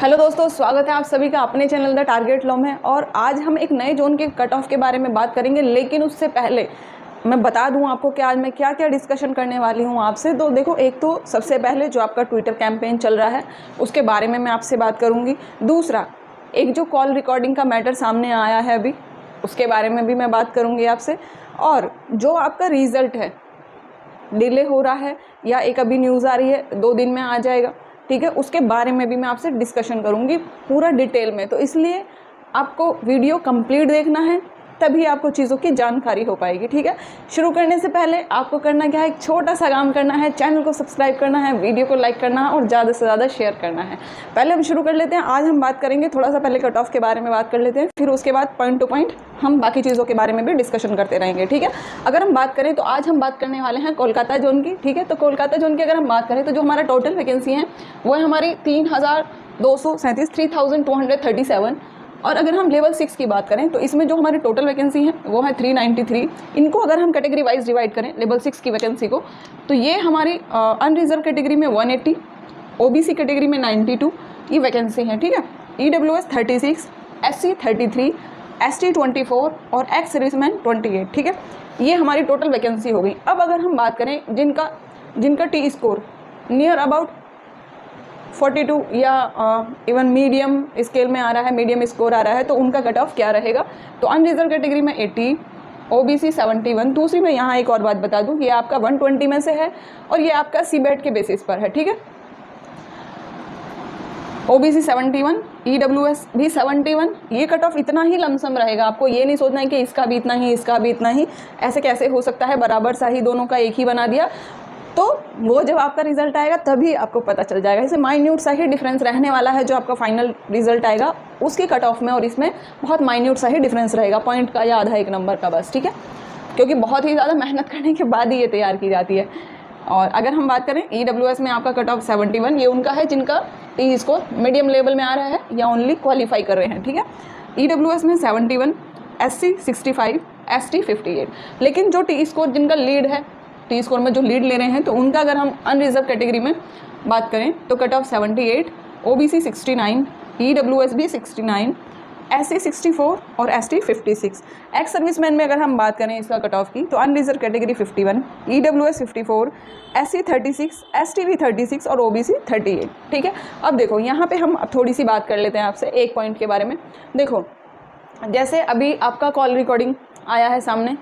Hello दोस्तों, स्वागत है आप सभी का अपने चैनल द टारगेट लॉ में। और आज हम एक नए जोन के कट ऑफ के बारे में बात करेंगे, लेकिन उससे पहले मैं बता दूं आपको कि आज मैं क्या क्या डिस्कशन करने वाली हूं आपसे। तो देखो, एक तो सबसे पहले जो आपका ट्विटर कैंपेन चल रहा है उसके बारे में मैं आपसे बात करूंगी। दूसरा, एक जो कॉल रिकॉर्डिंग का मैटर सामने आया है अभी, उसके बारे में भी मैं बात करूँगी आपसे। और जो आपका रिज़ल्ट है, डिले हो रहा है या एक अभी न्यूज़ आ रही है 2 दिन में आ जाएगा, ठीक है, उसके बारे में भी मैं आपसे डिस्कशन करूँगी पूरा डिटेल में। तो इसलिए आपको वीडियो कंप्लीट देखना है, तभी आपको चीज़ों की जानकारी हो पाएगी, ठीक है। शुरू करने से पहले आपको करना क्या है, एक छोटा सा काम करना है, चैनल को सब्सक्राइब करना है, वीडियो को लाइक करना है और ज़्यादा से ज़्यादा शेयर करना है। पहले हम शुरू कर लेते हैं। आज हम बात करेंगे थोड़ा सा पहले कट ऑफ के बारे में बात कर लेते हैं, फिर उसके बाद पॉइंट टू पॉइंट हम बाकी चीज़ों के बारे में भी डिस्कशन करते रहेंगे, ठीक है। अगर हम बात करें तो आज हम बात करने वाले हैं कोलकाता जोन की, ठीक है। तो कोलकाता जोन की अगर हम बात करें तो जो हमारा टोटल वैकेंसी है वो है हमारी 3237। और अगर हम लेवल 6 की बात करें तो इसमें जो हमारी टोटल वैकेंसी है वो है 393। इनको अगर हम कैटेगरी वाइज डिवाइड करें लेवल 6 की वैकेंसी को, तो ये हमारी अनरिजर्व कैटेगरी में 180, ओबीसी कैटेगरी में 92 ये वैकेंसी है, ठीक है। ईडब्ल्यूएस 36, एससी 33, एसटी 24 और एक्स सर्विसमैन 28, ठीक है। ये हमारी टोटल वैकेंसी हो गई। अब अगर हम बात करें जिनका टी स्कोर नियर अबाउट 42 या इवन मीडियम स्केल में आ रहा है, मीडियम स्कोर आ रहा है, तो उनका कट ऑफ क्या रहेगा। तो अनरिजर्व कैटेगरी में 80, ओबीसी 71। दूसरी मैं यहाँ एक और बात बता दूँ, ये आपका 120 में से है और ये आपका सीबेट के बेसिस पर है, ठीक है। ओबीसी 71, ईडब्ल्यूएस भी 71। ये कट ऑफ इतना ही लमसम रहेगा, आपको ये नहीं सोचना है कि इसका भी इतना ही, इसका भी इतना ही, ऐसे कैसे हो सकता है, बराबर सा ही दोनों का एक ही बना दिया। तो वो जब आपका रिजल्ट आएगा तभी आपको पता चल जाएगा। इसे माइन्यूट सा ही डिफरेंस रहने वाला है, जो आपका फाइनल रिजल्ट आएगा उसकी कट ऑफ में और इसमें बहुत माइन्यूट सा ही डिफरेंस रहेगा, पॉइंट का या आधा एक नंबर का बस, ठीक है। क्योंकि बहुत ही ज़्यादा मेहनत करने के बाद ही ये तैयार की जाती है। और अगर हम बात करें ईडब्ल्यूएस में आपका कट ऑफ 71, ये उनका है जिनका टी स्कोर मीडियम लेवल में आ रहा है या ओनली क्वालिफाई कर रहे हैं, ठीक है। ईडब्ल्यूएस में 71, एससी 65, एसटी 58। लेकिन जो टी स्कोर जिनका लीड है, टी स्कोर में जो लीड ले रहे हैं, तो उनका अगर हम अनरिजर्व कैटेगरी में बात करें तो कट ऑफ 78, ओबीसी 69, ईडब्ल्यूएस भी 69, एससी 64 और एसटी 56। एक्स सर्विसमैन में अगर हम बात करें इसका कट ऑफ की, तो unreserved category 51, EWS 54, SC 36, ST भी 36 और ओबीसी 38, ठीक है। अब देखो, यहाँ पे हम थोड़ी सी बात कर लेते हैं आपसे एक पॉइंट के बारे में। देखो, जैसे अभी आपका कॉल रिकॉर्डिंग आया है सामने,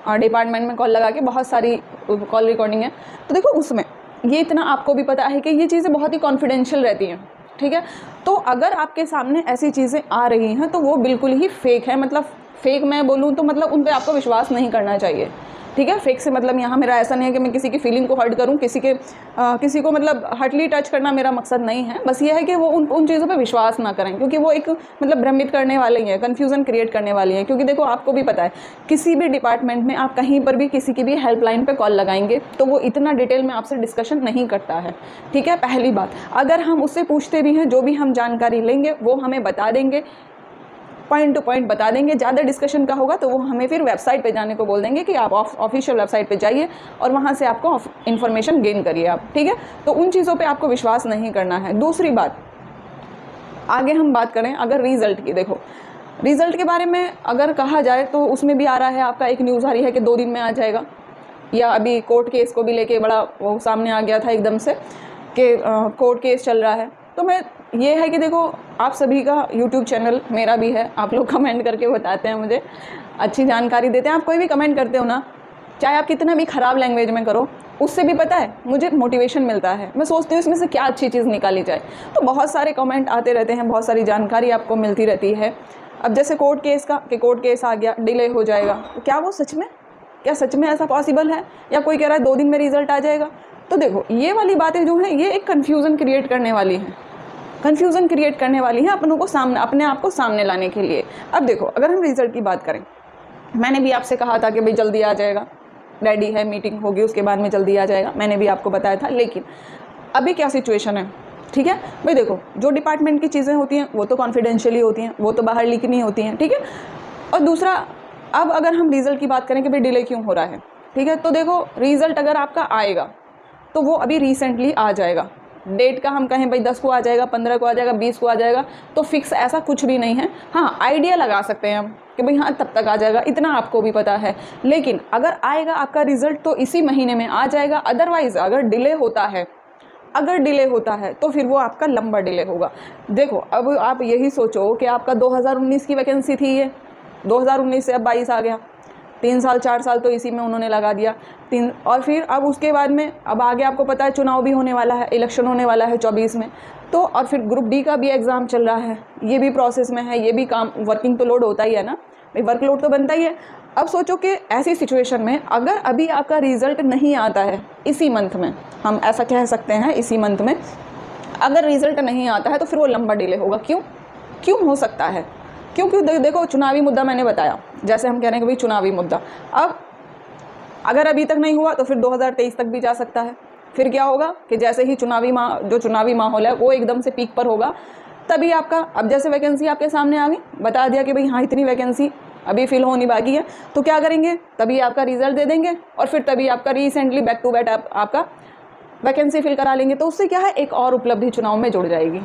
और डिपार्टमेंट में कॉल लगा के बहुत सारी कॉल रिकॉर्डिंग है, तो देखो उसमें ये इतना आपको भी पता है कि ये चीज़ें बहुत ही कॉन्फिडेंशियल रहती हैं, ठीक है। तो अगर आपके सामने ऐसी चीज़ें आ रही हैं तो वो बिल्कुल ही फेक है। मतलब फेक मैं बोलूँ तो मतलब उन पर आपको विश्वास नहीं करना चाहिए, ठीक है। फेक से मतलब यहाँ मेरा ऐसा नहीं है कि मैं किसी की फीलिंग को हर्ट करूँ, किसी को मतलब हर्टली टच करना मेरा मकसद नहीं है। बस ये है कि वो उन चीज़ों पे विश्वास ना करें, क्योंकि वो एक मतलब भ्रमित करने वाली हैं, कन्फ्यूज़न क्रिएट करने वाली हैं। क्योंकि देखो, आपको भी पता है, किसी भी डिपार्टमेंट में आप कहीं पर भी किसी की भी हेल्पलाइन पे कॉल लगाएंगे तो वो इतना डिटेल में आपसे डिस्कशन नहीं करता है, ठीक है। पहली बात, अगर हम उससे पूछते भी हैं, जो भी हम जानकारी लेंगे वो हमें बता देंगे, पॉइंट टू पॉइंट बता देंगे। ज़्यादा डिस्कशन का होगा तो वो हमें फिर वेबसाइट पे जाने को बोल देंगे कि आप ऑफिशियल वेबसाइट पे जाइए और वहाँ से आपको इन्फॉर्मेशन गेन करिए आप, ठीक है। तो उन चीज़ों पे आपको विश्वास नहीं करना है। दूसरी बात, आगे हम बात करें अगर रिज़ल्ट की। देखो, रिज़ल्ट के बारे में अगर कहा जाए तो उसमें भी आ रहा है, आपका एक न्यूज़ आ रही है कि 2 दिन में आ जाएगा, या अभी कोर्ट केस को भी लेके बड़ा वो सामने आ गया था एकदम से कि कोर्ट केस चल रहा है। तो मैं ये है कि देखो, आप सभी का यूट्यूब चैनल, मेरा भी है, आप लोग कमेंट करके बताते हैं मुझे, अच्छी जानकारी देते हैं। आप कोई भी कमेंट करते हो ना, चाहे आप कितना भी ख़राब लैंग्वेज में करो, उससे भी पता है मुझे मोटिवेशन मिलता है। मैं सोचती हूँ इसमें से क्या अच्छी चीज़ निकाली जाए। तो बहुत सारे कमेंट आते रहते हैं, बहुत सारी जानकारी आपको मिलती रहती है। अब जैसे कोर्ट केस का, कि कोर्ट केस आ गया, डिले हो जाएगा, तो क्या वो सच में ऐसा पॉसिबल है, या कोई कह रहा है 2 दिन में रिजल्ट आ जाएगा। तो देखो, ये वाली बातें जो हैं ये एक कन्फ्यूज़न क्रिएट करने वाली हैं, अपने आप को सामने लाने के लिए। अब देखो, अगर हम रिज़ल्ट की बात करें, मैंने भी आपसे कहा था कि भाई जल्दी आ जाएगा, रेडी है, मीटिंग होगी उसके बाद में जल्दी आ जाएगा, मैंने भी आपको बताया था। लेकिन अभी क्या सिचुएशन है, ठीक है भाई। देखो, जो डिपार्टमेंट की चीज़ें होती हैं वो तो कॉन्फिडेंशियली होती हैं, वो तो बाहर लीक नहीं होती हैं, ठीक है। और दूसरा, अब अगर हम रिज़ल्ट की बात करें कि भाई डिले क्यों हो रहा है, ठीक है। तो देखो, रिज़ल्ट अगर आपका आएगा तो वो अभी रिसेंटली आ जाएगा, डेट का हम कहें भाई 10 को आ जाएगा, 15 को आ जाएगा, 20 को आ जाएगा, तो फिक्स ऐसा कुछ भी नहीं है। हाँ, आइडिया लगा सकते हैं हम कि भाई हाँ तब तक आ जाएगा, इतना आपको भी पता है। लेकिन अगर आएगा आपका रिजल्ट तो इसी महीने में आ जाएगा। अदरवाइज अगर डिले होता है तो फिर वो आपका लंबा डिले होगा। देखो अब आप यही सोचो कि आपका 2019 की वैकेंसी थी, ये 2019 से अब 22 आ गया, 3 साल 4 साल तो इसी में उन्होंने लगा दिया। और फिर अब उसके बाद में अब आगे आपको पता है चुनाव भी होने वाला है, इलेक्शन होने वाला है 24 में, तो और फिर ग्रुप डी का भी एग्ज़ाम चल रहा है, ये भी प्रोसेस में है, ये भी काम वर्किंग तो लोड होता ही है ना भाई, वर्कलोड तो बनता ही है। अब सोचो कि ऐसी सिचुएशन में अगर अभी आपका रिज़ल्ट नहीं आता है इसी मंथ में, हम ऐसा कह सकते हैं इसी मंथ में अगर रिज़ल्ट नहीं आता है तो फिर वो लंबा डिले होगा। क्यों हो सकता है? क्योंकि देखो चुनावी मुद्दा मैंने बताया, जैसे हम कह रहे हैं कि भाई चुनावी मुद्दा, अब अगर अभी तक नहीं हुआ तो फिर 2023 तक भी जा सकता है। फिर क्या होगा कि जैसे ही चुनावी माहौल है वो एकदम से पीक पर होगा, तभी आपका, अब जैसे वैकेंसी आपके सामने आ गई, बता दिया कि भाई हाँ इतनी वैकेंसी अभी फिल होनी बाकी है, तो क्या करेंगे, तभी आपका रिजल्ट दे देंगे और फिर तभी आपका रिसेंटली बैक टू बैक आपका वैकेंसी फिल करा लेंगे। तो उससे क्या है, एक और उपलब्धि चुनाव में जुड़ जाएगी।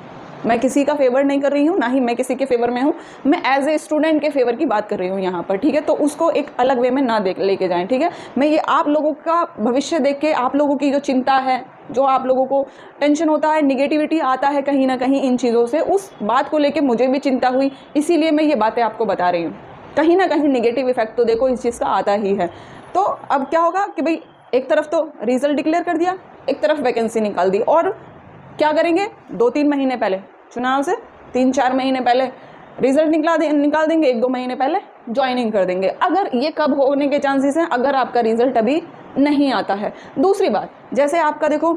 मैं किसी का फेवर नहीं कर रही हूँ, ना ही मैं किसी के फेवर में हूँ, मैं एज ए स्टूडेंट के फेवर की बात कर रही हूँ यहाँ पर, ठीक है। तो उसको एक अलग वे में ना लेके जाएं, ठीक है। मैं ये आप लोगों का भविष्य देख के, आप लोगों की जो चिंता है, जो आप लोगों को टेंशन होता है, निगेटिविटी आता है कहीं ना कहीं इन चीज़ों से, उस बात को लेके मुझे भी चिंता हुई, इसीलिए मैं ये बातें आपको बता रही हूँ। कहीं ना कहीं निगेटिव इफेक्ट तो देखो इस चीज़ का आता ही है। तो अब क्या होगा कि भाई एक तरफ तो रिजल्ट डिक्लेयर कर दिया, एक तरफ वैकेंसी निकाल दी, और क्या करेंगे, 2-3 महीने पहले चुनाव से 3-4 महीने पहले रिजल्ट निकाल देंगे, 1-2 महीने पहले ज्वाइनिंग कर देंगे। अगर ये कब होने के चांसेस हैं, अगर आपका रिजल्ट अभी नहीं आता है। दूसरी बात, जैसे आपका देखो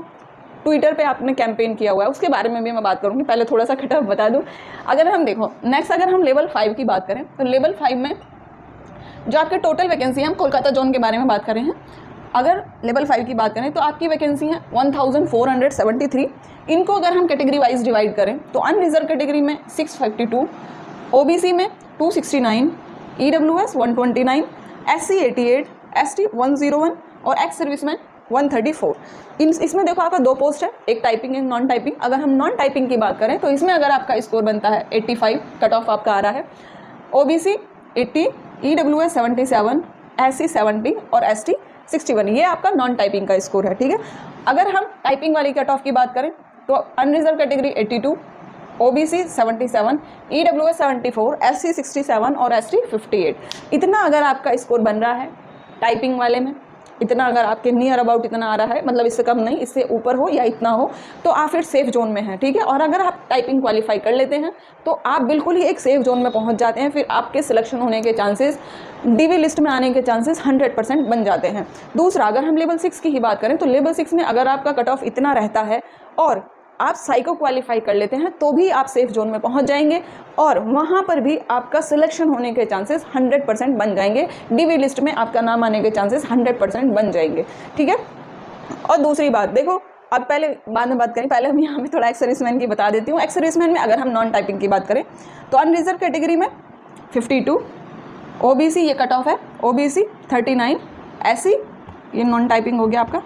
ट्विटर पे आपने कैंपेन किया हुआ है, उसके बारे में भी मैं बात करूँगी, पहले थोड़ा सा खटा बता दूँ। अगर हम देखो नेक्स्ट, अगर हम लेवल 5 की बात करें तो लेवल 5 में जो आपके टोटल वैकेंसी है, हम कोलकाता जोन के बारे में बात कर रहे हैं। अगर लेवल 5 की बात करें तो आपकी वैकेंसी है 1473। इनको अगर हम कैटेगरी वाइज डिवाइड करें तो अनरिजर्व कैटेगरी में 652, ओबीसी में 269, ईडब्ल्यूएस 129, एससी 88, एसटी 101 और एक्स सर्विसमैन 134। इसमें देखो आपका 2 पोस्ट है, एक टाइपिंग एक नॉन टाइपिंग। अगर हम नॉन टाइपिंग की बात करें तो इसमें अगर आपका स्कोर बनता है 85, कट ऑफ आपका आ रहा है, ओबीसी 80, ईडब्ल्यूएस 77, एससी 70 और एसटी 61, ये आपका नॉन टाइपिंग का स्कोर है, ठीक है। अगर हम टाइपिंग वाली कट ऑफ की बात करें तो unreserved category 82, OBC 77, EWS 74, SC 67 और एसटी 58। इतना अगर आपका स्कोर बन रहा है टाइपिंग वाले में, इतना अगर आपके नियर अबाउट इतना आ रहा है, मतलब इससे कम नहीं, इससे ऊपर हो या इतना हो, तो आप फिर सेफ जोन में हैं, ठीक है। और अगर आप टाइपिंग क्वालिफाई कर लेते हैं तो आप बिल्कुल ही एक सेफ जोन में पहुंच जाते हैं। फिर आपके सिलेक्शन होने के चांसेस, डीवी लिस्ट में आने के चांसेस 100% बन जाते हैं। दूसरा, अगर हम लेवल 6 की ही बात करें तो लेवल 6 में अगर आपका कट ऑफ इतना रहता है और आप साइको क्वालिफाई कर लेते हैं तो भी आप सेफ जोन में पहुंच जाएंगे और वहां पर भी आपका सिलेक्शन होने के चांसेस 100% बन जाएंगे। डीवी लिस्ट में आपका नाम आने के चांसेस 100% बन जाएंगे, ठीक है। और दूसरी बात देखो, अब पहले बाद में बात करें, पहले हम यहाँ पे थोड़ा एक्स सर्विसमैन की बता देती हूँ। एक्स सर्विसमैन में अगर हम नॉन टाइपिंग की बात करें तो अनरिजर्व कैटेगरी में 52, ओबीसी ये कट ऑफ है, ओबीसी 39, एससी ये नॉन टाइपिंग हो गया आपका,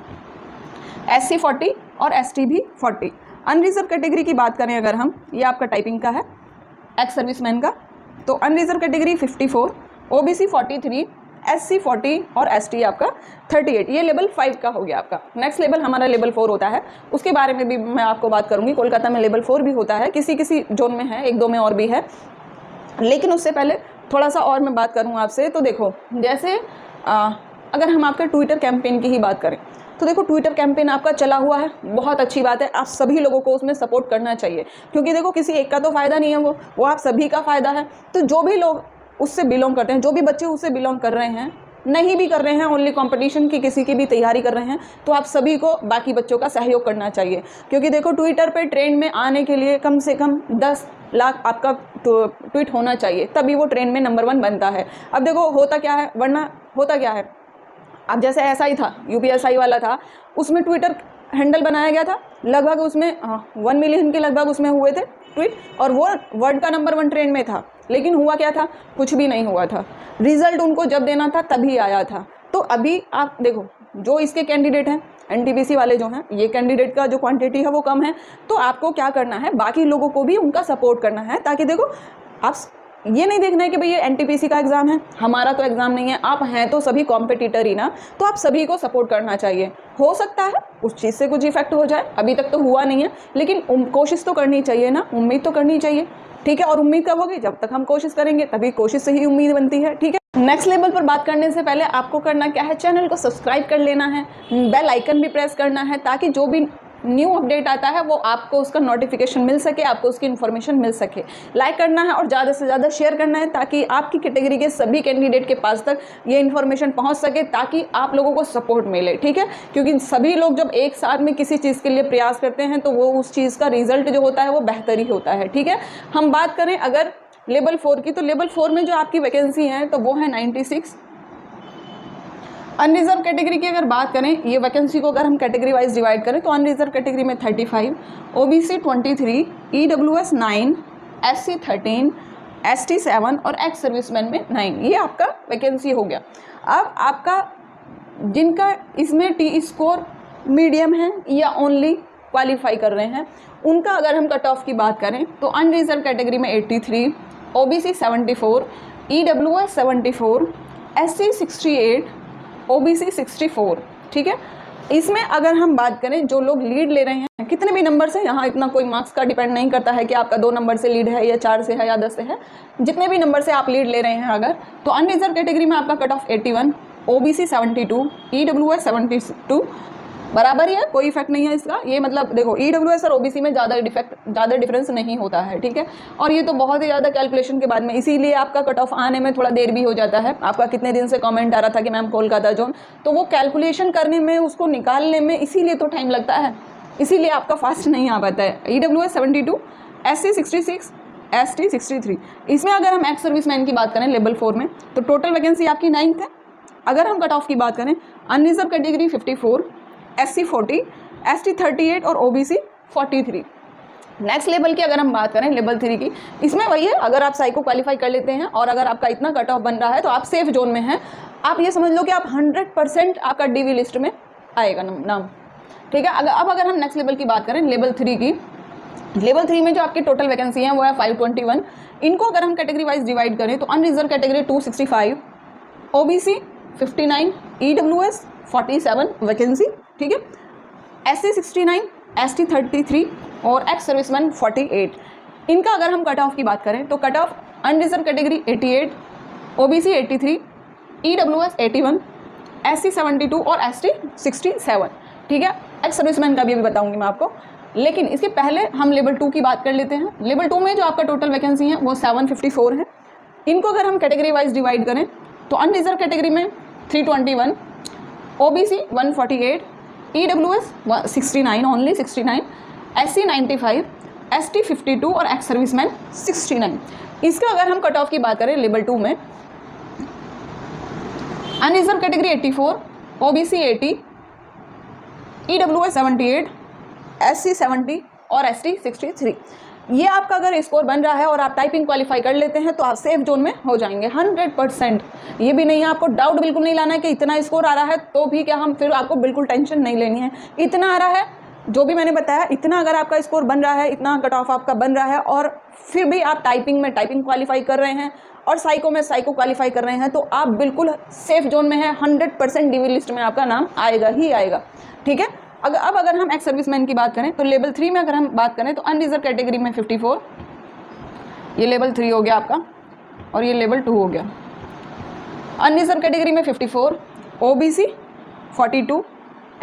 एससी 40 और एसटी भी 40। अनरिजर्व कैटेगरी की बात करें अगर हम, ये आपका टाइपिंग का है, एक्स सर्विसमैन का, तो अनरिजर्व कैटेगरी 54, ओबीसी 43, एससी 40 और एसटी आपका 38। ये लेवल 5 का हो गया आपका। नेक्स्ट लेवल हमारा लेवल 4 होता है, उसके बारे में भी मैं आपको बात करूंगी। कोलकाता में लेवल 4 भी होता है, किसी किसी जोन में है, 1-2 में और भी है, लेकिन उससे पहले थोड़ा सा और मैं बात करूँ आपसे। तो देखो जैसे अगर हम आपके ट्विटर कैंपेन की ही बात करें तो देखो ट्विटर कैंपेन आपका चला हुआ है, बहुत अच्छी बात है, आप सभी लोगों को उसमें सपोर्ट करना चाहिए, क्योंकि देखो किसी एक का तो फ़ायदा नहीं है, वो आप सभी का फ़ायदा है। तो जो भी लोग उससे बिलोंग करते हैं, जो भी बच्चे उससे बिलोंग कर रहे हैं, नहीं भी कर रहे हैं, ओनली कंपटीशन की किसी की भी तैयारी कर रहे हैं, तो आप सभी को बाकी बच्चों का सहयोग करना चाहिए। क्योंकि देखो ट्विटर पर ट्रेंड में आने के लिए कम से कम 10 लाख आपका ट्वीट होना चाहिए, तभी वो ट्रेंड में नंबर 1 बनता है। अब देखो होता क्या है, वरना होता क्या है, अब जैसे ऐसा ही था, यूपीएसआई वाला था, उसमें ट्विटर हैंडल बनाया गया था, लगभग उसमें 1 मिलियन के लगभग उसमें हुए थे ट्वीट, और वो वर्ल्ड का नंबर 1 ट्रेंड में था। लेकिन हुआ क्या था, कुछ भी नहीं हुआ था, रिजल्ट उनको जब देना था तभी आया था। तो अभी आप देखो जो इसके कैंडिडेट हैं, एनटीपीसी वाले जो हैं, ये कैंडिडेट का जो क्वांटिटी है वो कम है, तो आपको क्या करना है, बाकी लोगों को भी उनका सपोर्ट करना है, ताकि देखो आप ये नहीं देखना है कि भाई ये एनटीपीसी का एग्ज़ाम है, हमारा तो एग्ज़ाम नहीं है, आप हैं तो सभी कॉम्पिटिटर ही ना, तो आप सभी को सपोर्ट करना चाहिए। हो सकता है उस चीज़ से कुछ इफेक्ट हो जाए, अभी तक तो हुआ नहीं है, लेकिन कोशिश तो करनी चाहिए ना, उम्मीद तो करनी चाहिए, ठीक है। और उम्मीद कब होगी, जब तक हम कोशिश करेंगे, तभी कोशिश से ही उम्मीद बनती है, ठीक है। नेक्स्ट लेवल पर बात करने से पहले आपको करना क्या है, चैनल को सब्सक्राइब कर लेना है, बेल आइकन भी प्रेस करना है, ताकि जो भी न्यू अपडेट आता है वो आपको उसका नोटिफिकेशन मिल सके, आपको उसकी इन्फॉर्मेशन मिल सके। लाइक करना है और ज़्यादा से ज़्यादा शेयर करना है, ताकि आपकी कैटेगरी के सभी कैंडिडेट के पास तक ये इन्फॉर्मेशन पहुंच सके, ताकि आप लोगों को सपोर्ट मिले, ठीक है। क्योंकि सभी लोग जब एक साथ में किसी चीज़ के लिए प्रयास करते हैं तो वो उस चीज़ का रिजल्ट जो होता है वो बेहतर ही होता है, ठीक है। हम बात करें अगर लेवल 4 की, तो लेवल 4 में जो आपकी वैकेंसी है तो वो है 96। अनरिजर्व कैटेगरी की अगर बात करें, ये वैकेंसी को अगर हम कैटेगरी वाइज डिवाइड करें तो अनरिजर्व कैटेगरी में 35, ओबीसी 23, ईडब्ल्यूएस 9, एससी 13, एसटी 7 और एक्स सर्विसमैन में 9, ये आपका वैकेंसी हो गया। अब आपका जिनका इसमें टी स्कोर मीडियम है या ओनली क्वालिफाई कर रहे हैं, उनका अगर हम कट ऑफ की बात करें तो अनरिजर्व कैटेगरी में 83, ओबीसी 74, ईडब्ल्यूएस 74, एससी 68, ओबीसी 64, ठीक है। इसमें अगर हम बात करें जो लोग लीड ले रहे हैं कितने भी नंबर से, यहाँ इतना कोई मार्क्स का डिपेंड नहीं करता है कि आपका 2 नंबर से लीड है या 4 से है या 10 से है, जितने भी नंबर से आप लीड ले रहे हैं अगर, तो अनरिजर्व कैटेगरी में आपका कट ऑफ 81, ओबीसी 72, ईडब्ल्यूएस 72, बराबर ही है, कोई इफेक्ट नहीं है इसका। ये मतलब देखो ईडब्ल्यूएस और ओबीसी में ज़्यादा डिफरेंस नहीं होता है, ठीक है। और ये तो बहुत ही ज़्यादा कैलकुलेशन के बाद में, इसीलिए आपका कट ऑफ आने में थोड़ा देर भी हो जाता है। आपका कितने दिन से कमेंट आ रहा था कि मैम कोलकाता जोन, तो वो कैलकुलेशन करने में, उसको निकालने में इसीलिए तो टाइम लगता है, इसीलिए आपका फास्ट नहीं आ पाता है। EWS 72, SC 66, ST 63। इसमें अगर हम एक्स सर्विसमैन की बात करें लेवल 4 में, तो टोटल वैकेंसी आपकी 9 है। अगर हम कट ऑफ की बात करें, अनरिजर्व कैटेगरी 54, एससी 40, एसटी 38 और ओबीसी 43। नेक्स्ट लेवल की अगर हम बात करें लेवल 3 की, इसमें वही है, अगर आप साइको क्वालिफाई कर लेते हैं और अगर आपका इतना कट ऑफ बन रहा है तो आप सेफ जोन में हैं। आप ये समझ लो कि आप 100% आपका डीवी लिस्ट में आएगा नाम, ठीक है। अब अगर हम नेक्स्ट लेवल की बात करें लेवल 3 की, लेवल 3 में जो आपकी टोटल वैकेंसी है वो है 521। इनको अगर हम कैटेगरी वाइज डिवाइड करें तो unreserved category 265, OBC 59, EWS 47 vacancy, ठीक है, एससी 69, एसटी 33 और एक्स सर्विसमैन 48। इनका अगर हम कट ऑफ की बात करें तो cut off unreserved category 88, OBC 83, EWS 81, SC 72 और एसटी 67, ठीक है। एक्स सर्विसमैन का भी अभी बताऊंगी मैं आपको, लेकिन इसके पहले हम लेवल 2 की बात कर लेते हैं। लेवल 2 में जो आपका टोटल वैकेंसी है वो 754 है। इनको अगर हम कैटेगरी वाइज डिवाइड करें तो अनरिजर्व कैटेगरी में 321, OBC 148, EWS 69 only 69, SC 95, ST 52 और एक्स सर्विसमैन 69। इसका अगर हम कट ऑफ की बात करें लेवल 2 में, unreserved category 84, OBC 80, EWS 78, SC 70 और एसटी 63। ये आपका अगर स्कोर बन रहा है और आप टाइपिंग क्वालिफाई कर लेते हैं तो आप सेफ जोन में हो जाएंगे 100%। ये भी नहीं है, आपको डाउट बिल्कुल नहीं लाना है कि इतना स्कोर आ रहा है तो भी क्या, हम फिर आपको बिल्कुल टेंशन नहीं लेनी है। इतना आ रहा है, जो भी मैंने बताया, इतना अगर आपका स्कोर बन रहा है, इतना कट ऑफ आपका बन रहा है और फिर भी आप टाइपिंग में टाइपिंग क्वालिफाई कर रहे हैं और साइको में साइको क्वालिफाई कर रहे हैं, तो आप बिल्कुल सेफ जोन में हैं। 100% डीवी लिस्ट में आपका नाम आएगा ही आएगा, ठीक है। अब अगर हम एक्स सर्विसमैन की बात करें तो लेवल 3 में अगर हम बात करें तो अनरिजर्व कैटेगरी में 54, ये लेवल 3 हो गया आपका और ये लेवल 2 हो गया। अनरिजर्व कैटेगरी में 54, ओबीसी 42,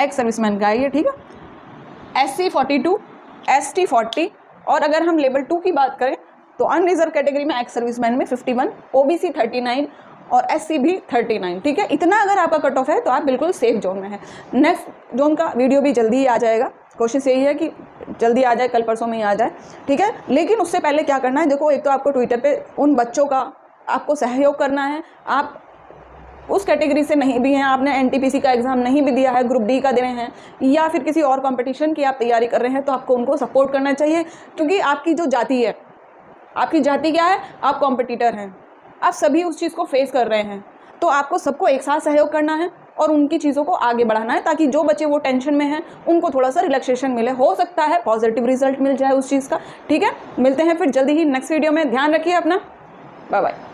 एक्स सर्विसमैन का है ये, ठीक है, एससी 42, एसटी 40 और अगर हम लेवल 2 की बात करें तो अनरिजर्व कैटेगरी में एक्स सर्विसमैन में 51, ओबीसी 39 और एससी भी 39, ठीक है। इतना अगर आपका कट ऑफ है तो आप बिल्कुल सेफ जोन में है। नेक्स्ट जोन का वीडियो भी जल्दी ही आ जाएगा, कोशिश यही है कि जल्दी आ जाए, कल परसों में ही आ जाए, ठीक है। लेकिन उससे पहले क्या करना है, देखो एक तो आपको ट्विटर पे उन बच्चों का आपको सहयोग करना है, आप उस कैटेगरी से नहीं भी हैं, आपने एनटीपीसी का एग्ज़ाम नहीं भी दिया है, ग्रुप डी का दे रहे हैं या फिर किसी और कंपटीशन की आप तैयारी कर रहे हैं, तो आपको उनको सपोर्ट करना चाहिए। क्योंकि आपकी जो जाति है, आपकी जाति क्या है, आप कॉम्पिटिटर हैं, आप सभी उस चीज़ को फेस कर रहे हैं, तो आपको सबको एक साथ सहयोग करना है और उनकी चीज़ों को आगे बढ़ाना है, ताकि जो बच्चे वो टेंशन में हैं उनको थोड़ा सा रिलैक्सेशन मिले, हो सकता है पॉजिटिव रिजल्ट मिल जाए उस चीज़ का। ठीक है, मिलते हैं फिर जल्दी ही नेक्स्ट वीडियो में। ध्यान रखिए अपना, बाय बाय।